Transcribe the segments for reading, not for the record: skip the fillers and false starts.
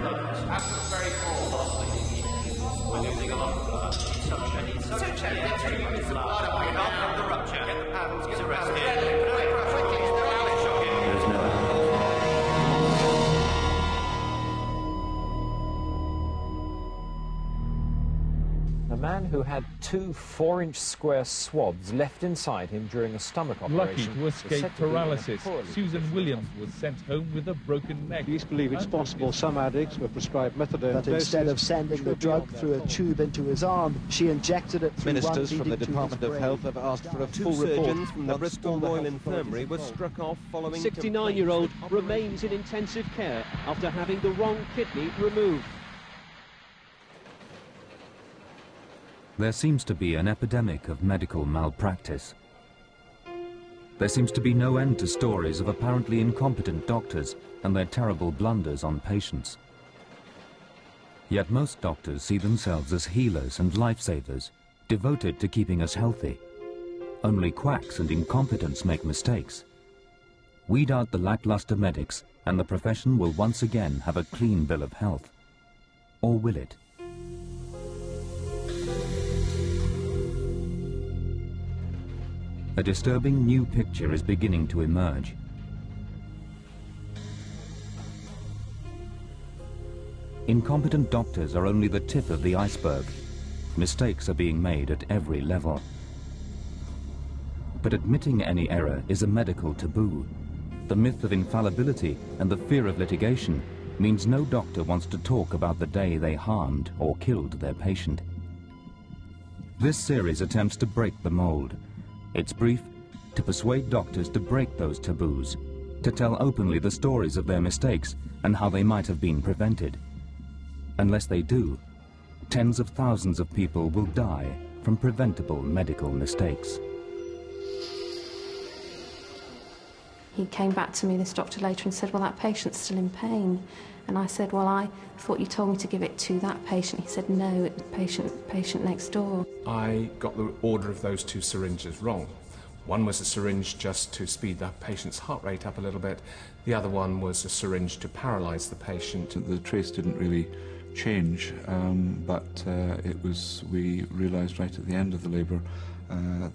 That was very cool. We're losing a lot of blood. Suction. Let's remove the blood away from the rupture. Get the paddles, get the rest here. There's no... A man who had 2 4-inch square swabs left inside him during a stomach operation. Lucky to escape paralysis, Susan Williams was sent home with a broken neck. Police believe it's possible some addicts were prescribed methadone. But instead of sending the drug through a tube into his arm, she injected it through Ministers one from the Department of Health have asked for a full report. Surgeons from the Bristol Royal Infirmary were struck off following... 69-year-old remains in intensive care after having the wrong kidney removed. There seems to be an epidemic of medical malpractice. There seems to be no end to stories of apparently incompetent doctors and their terrible blunders on patients. Yet most doctors see themselves as healers and lifesavers, devoted to keeping us healthy. Only quacks and incompetents make mistakes. Weed out the lackluster medics and the profession will once again have a clean bill of health. Or will it? A disturbing new picture is beginning to emerge. Incompetent doctors are only the tip of the iceberg. Mistakes are being made at every level. But admitting any error is a medical taboo. The myth of infallibility and the fear of litigation means no doctor wants to talk about the day they harmed or killed their patient. This series attempts to break the mold. It's brief, to persuade doctors to break those taboos, to tell openly the stories of their mistakes and how they might have been prevented. Unless they do, tens of thousands of people will die from preventable medical mistakes. He came back to me, this doctor, later and said, well, that patient's still in pain. And I said, well, I thought you told me to give it to that patient. He said, no, it was patient next door. I got the order of those 2 syringes wrong. One was a syringe just to speed the patient's heart rate up a little bit. The other one was a syringe to paralyze the patient. The trace didn't really change, but we realized right at the end of the labor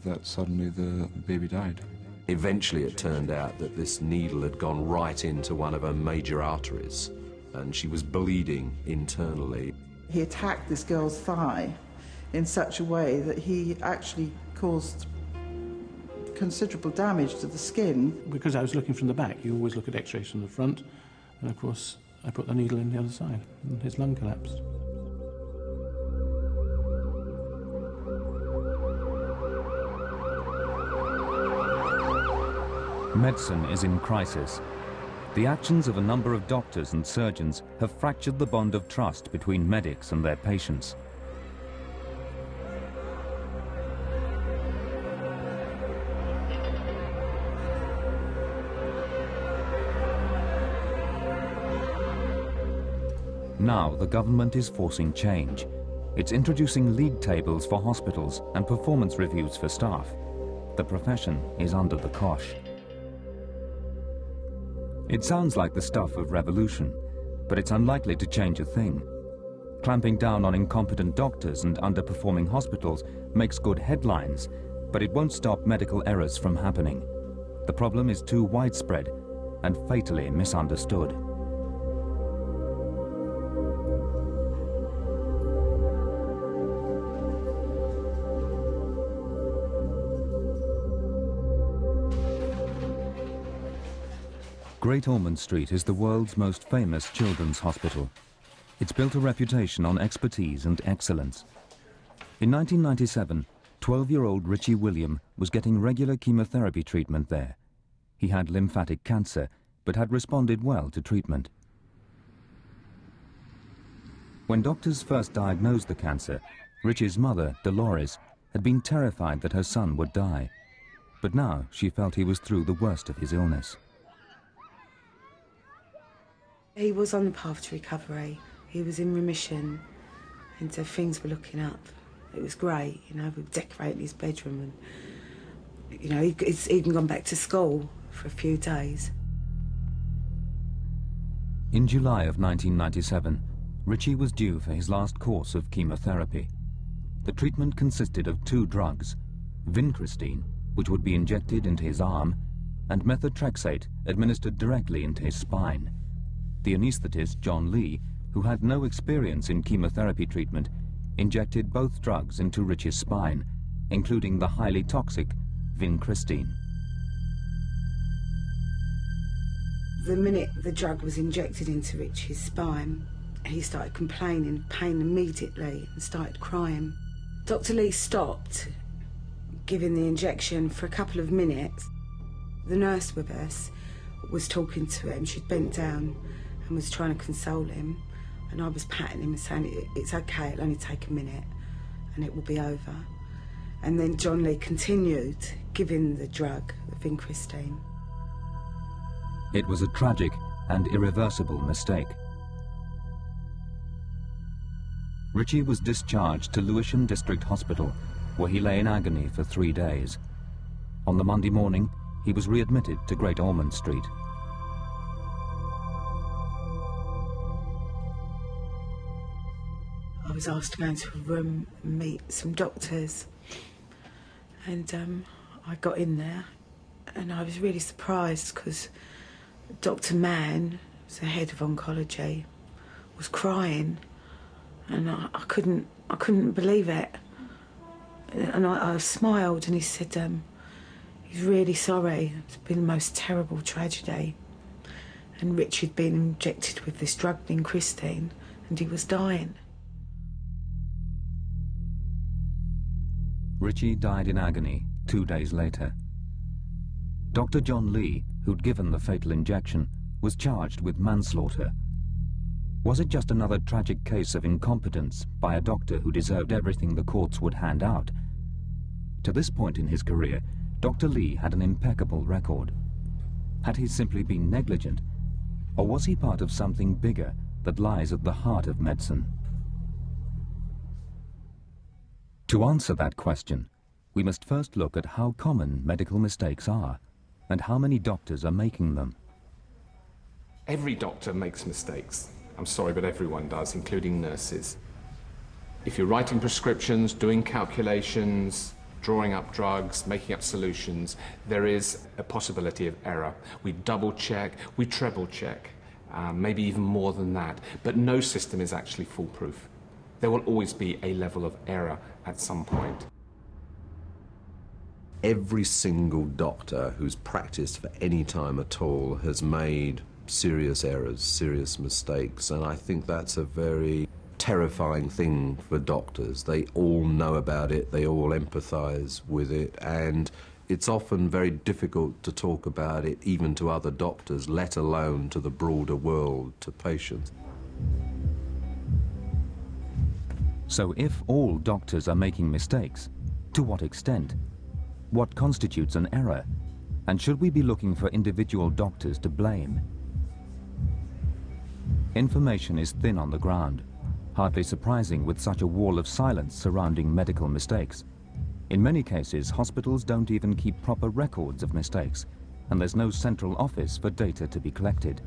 that suddenly the baby died. Eventually it turned out that this needle had gone right into one of her major arteries and she was bleeding internally. He attacked this girl's thigh in such a way that he actually caused considerable damage to the skin. Because I was looking from the back, you always look at x-rays from the front, and of course I put the needle in the other side and his lung collapsed. Medicine is in crisis. The actions of a number of doctors and surgeons have fractured the bond of trust between medics and their patients. Now the government is forcing change. It's introducing league tables for hospitals and performance reviews for staff. The profession is under the cosh. It sounds like the stuff of revolution, but it's unlikely to change a thing. Clamping down on incompetent doctors and underperforming hospitals makes good headlines, but it won't stop medical errors from happening. The problem is too widespread and fatally misunderstood. Great Ormond Street is the world's most famous children's hospital. It's built a reputation on expertise and excellence. In 1997, 12-year-old Richie William was getting regular chemotherapy treatment there. He had lymphatic cancer, but had responded well to treatment. When doctors first diagnosed the cancer, Richie's mother, Dolores, had been terrified that her son would die. But now she felt he was through the worst of his illness. He was on the path to recovery. He was in remission, and so things were looking up. It was great, you know, we were decorating his bedroom, and, you know, he's even gone back to school for a few days. In July of 1997, Ritchie was due for his last course of chemotherapy. The treatment consisted of 2 drugs, vincristine, which would be injected into his arm, and methotrexate administered directly into his spine. The anaesthetist, John Lee, who had no experience in chemotherapy treatment, injected both drugs into Ritchie's spine, including the highly toxic vincristine. The minute the drug was injected into Ritchie's spine, he started complaining of pain immediately and started crying. Dr. Lee stopped giving the injection for a couple of minutes. The nurse with us was talking to him. She'd bent down and was trying to console him, and I was patting him and saying, it's okay, it'll only take a minute and it will be over. And then John Lee continued giving the drug, the vincristine. It was a tragic and irreversible mistake. Ritchie was discharged to Lewisham District Hospital, where he lay in agony for 3 days. On the Monday morning, he was readmitted to Great Ormond Street. I was asked to go into a room and meet some doctors, and I got in there and I was really surprised because Dr. Mann, who's the head of oncology, was crying, and I couldn't believe it. And I smiled, and he said, he's really sorry. It's been the most terrible tragedy. And Ritchie had been injected with this drug, vincristine, and he was dying. Ritchie died in agony 2 days later. Dr. John Lee, who'd given the fatal injection, was charged with manslaughter. Was it just another tragic case of incompetence by a doctor who deserved everything the courts would hand out? To this point in his career, Dr. Lee had an impeccable record. Had he simply been negligent, or was he part of something bigger that lies at the heart of medicine? To answer that question, we must first look at how common medical mistakes are, and how many doctors are making them. Every doctor makes mistakes. I'm sorry, but everyone does, including nurses. If you're writing prescriptions, doing calculations, drawing up drugs, making up solutions, there is a possibility of error. We double check, we treble check, maybe even more than that, but no system is actually foolproof. There will always be a level of error at some point. Every single doctor who's practiced for any time at all has made serious errors, serious mistakes, and I think that's a very terrifying thing for doctors. They all know about it, they all empathise with it, and it's often very difficult to talk about it even to other doctors, let alone to the broader world, to patients. So if all doctors are making mistakes, to what extent? What constitutes an error? And should we be looking for individual doctors to blame? Information is thin on the ground, hardly surprising with such a wall of silence surrounding medical mistakes. In many cases, hospitals don't even keep proper records of mistakes, and there's no central office for data to be collected.